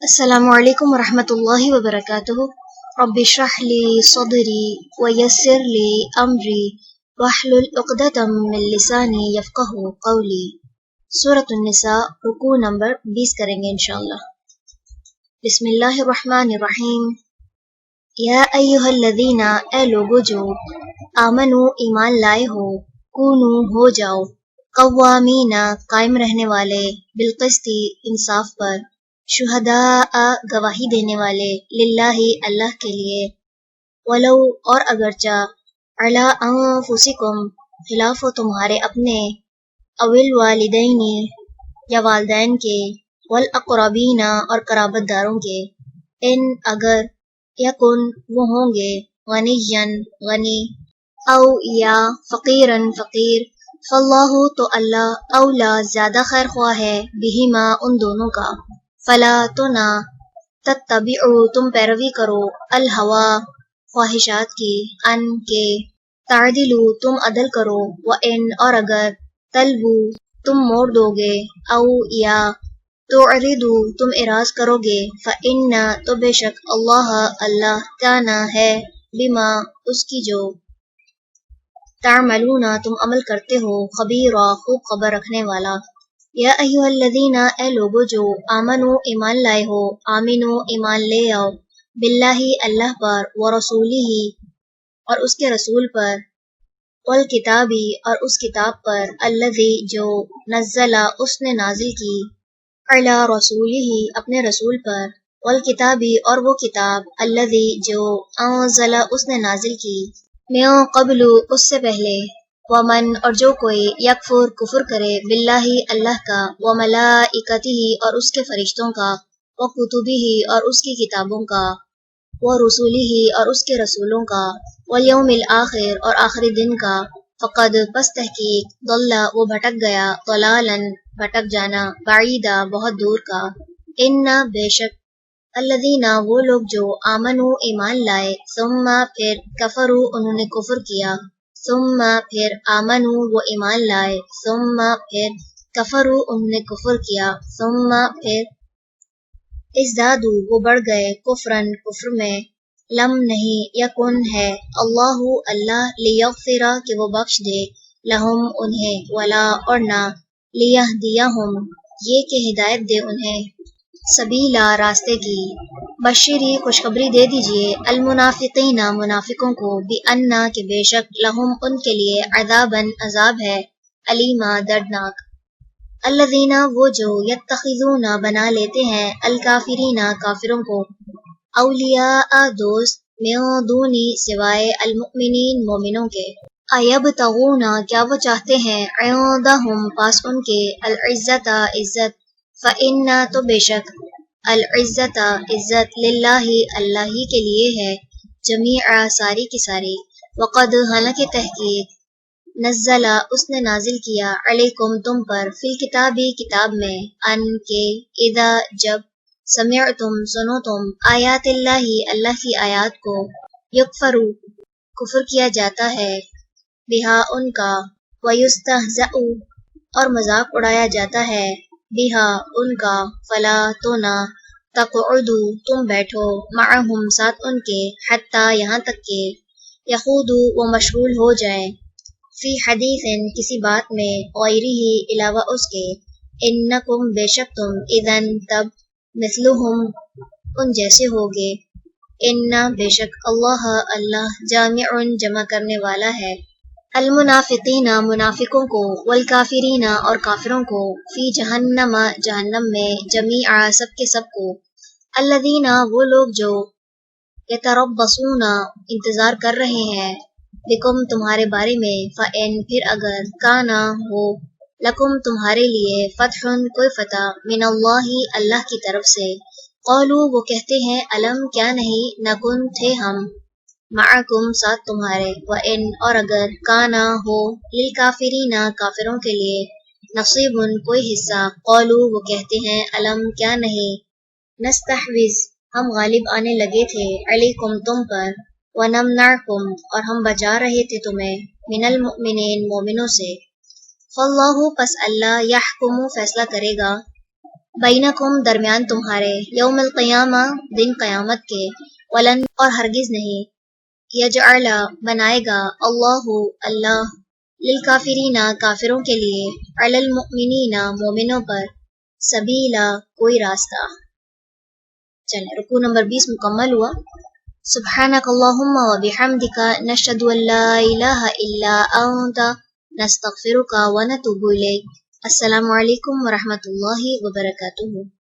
السلام علیکم ورحمۃ اللہ وبرکاتہ۔ رب اشرح لی صدری ویسر لی امری واحلل عقدۃ من لسانی یفقہوا قولی۔ سورۃ النساء، رکوع نمبر 20 کریں گے انشاءاللہ۔ بسم اللہ الرحمن الرحیم۔ یا ایھا الذین، اے لوگو جو آمنو ایمان لائے ہو، کونو ہو جاؤ، قوامین قائم رہنے والے، بالقسط انصاف پر، شہداء گواہی دینے والے، للہ اللہ کے لیے، ولو اور اگرچہ، علی انفسکم خلاف ہو تمہارے اپنے، اول والدین یا والدین کے، والاقربین اور قرابت داروں کے، ان اگر، یکن وہ ہوں گے، غنیًا غنی، او یا فقیرن فقیر، فاللہ تو اللہ، اولا زیادہ خیر خواہ ہے، بہما ان دونوں کا، فلا تو نہ، تتبعوا تم پیروی کرو، الہوا خواہشات کی، ان کے، تعدلوا تم عدل کرو، وان اور اگر، تلوو تم موڑ دو گے، او یا تعرضوا تم اعراض کرو گے، فإن تو بے شک، اللہ اللہ، کان ہے، بما اس کی جو، تعملون تم عمل کرتے ہو، خبیرا خوب خبر رکھنے والا۔ یا ایھا الذین، اے لوگو جو آمنو ایمان لائے ہو، آمنو ایمان لے آؤ، باللہ اللہ پر، ورسولہ اور اس کے رسول پر، والکتابی اور اس کتاب پر، الذی جو، نزل اس نے نازل کی، علی رسولہ اپنے رسول پر، والکتابی اور وہ کتاب، الذی جو، انزل اس نے نازل کی، من قبل اس سے پہلے، ومن اور جو کوئی، یکفر کفر کرے، باللہ اللہ کا، وملائکتہ اور اس کے فرشتوں کا، وکتبہ اور اس کی کتابوں کا، ورسلہ اور اس کے رسولوں کا، والیوم الآخر اور آخری دن کا، فقد پس تحقیق، ضل وہ بھٹک گیا، ضلالا بھٹک جانا، بعیدا بہت دور کا، ان بے شک، الذین وہ لوگ جو، آمنو ایمان لائے، ثم پھر، کفروا انہوں نے کفر کیا، ثم پھر، آمنو وہ ایمان لائے، ثم پھر، کفروا انہوں نے کفر کیا، ثم پھر، ازدادوا وہ بڑھ گئے، کفرن کفر میں، لم نہیں، یکن ہے، اللہ اللہ، لیغفر کہ وہ بخش دے، لہم انہیں، ولا اور نہ، لیہدیہم یہ کہ ہدایت دے انہیں، سبیلا راستے کی، بشری خوشخبری دے دیجئے، المنافقین منافقوں کو، بأن کہ بے شک، لہم ان کے لیے، عذابا عذاب ہے، علیما دردناک۔ الذین وہ جو، یتخذون بنا لیتے ہیں، الکافرین کافروں کو، اولیاء دوست، من دونی سوائے، المؤمنین مومنوں کے، ایبتغون کیا وہ چاہتے ہیں، عندہم پاس ان کے، العزت عزت، فإن تو بے شک، العزت عزت، للہ اللہ ہی کے لیے ہے، جمیعا ساری کی ساری، وقد حالانکہ تحقیق، نزل اس نے نازل کیا، علیکم تم پر، فی الکتابی کتاب میں، ان کے، اذا جب، سمعتم سنو تم، آیات اللہ اللہ کی آیات کو، یکفروا کفر کیا جاتا ہے، بہا ان کا، ویستہزأ اور مذاق اڑایا جاتا ہے، بہا ان کا، فلا تو نہ، تقعدوا تم بیٹھو، معہم ساتھ ان کے، حتی یہاں تک کہ، یخوضوا وہ مشغول ہو جائیں، فی حدیث کسی بات میں، غیرہ علاوہ اس کے، انکم بے شک تم، اذن تب، مثلہم ان جیسے ہوگے، ان بے شک، اللہ اللہ، جامع جمع کرنے والا ہے، المنافقین منافقوں کو، والکافرین اور کافروں کو، فی جہنم جہنم میں، جمیعا سب کے سب کو، الذین وہ لوگ جو، یتربصون انتظار کر رہے ہیں، بکم تمہارے بارے میں، فإن پھر اگر، کانا ہو، لکم تمہارے لیے، فتح کوئی فتح، من اللہ اللہ کی طرف سے، قالوا وہ کہتے ہیں، علم کیا نہیں، نکن تھے ہم، معکم ساتھ تمہارے، وإن اور اگر، کانا ہو، للکافرین کافروں کے لیے، نصیب کوئی حصہ، قالوا وہ کہتے ہیں، علم کیا نہیں، نستحوذ ہم غالب آنے لگے تھے، علیکم تم پر، ونمنعکم اور ہم بچا رہے تھے تمہیں، من المؤمنین مومنوں سے، فاللہ پس اللہ، یحکم فیصلہ کرے گا، بینکم درمیان تمہارے، یوم القیامہ دن قیامت کے، ولن اور ہرگز نہیں، یجعل بنائے گا اللہ اللہ للکافرین کافروں کے لیے، علی المؤمنین مومنوں پر، سبیلا کوئی راستہ۔ چلیں رکوع نمبر 20 مکمل ہوا۔ سبحانک اللہم و بحمدک نشہد ان لا الہ الا انت نستغفرک و نتوب الیک۔ السلام علیکم ورحمۃ اللہ وبرکاتہ۔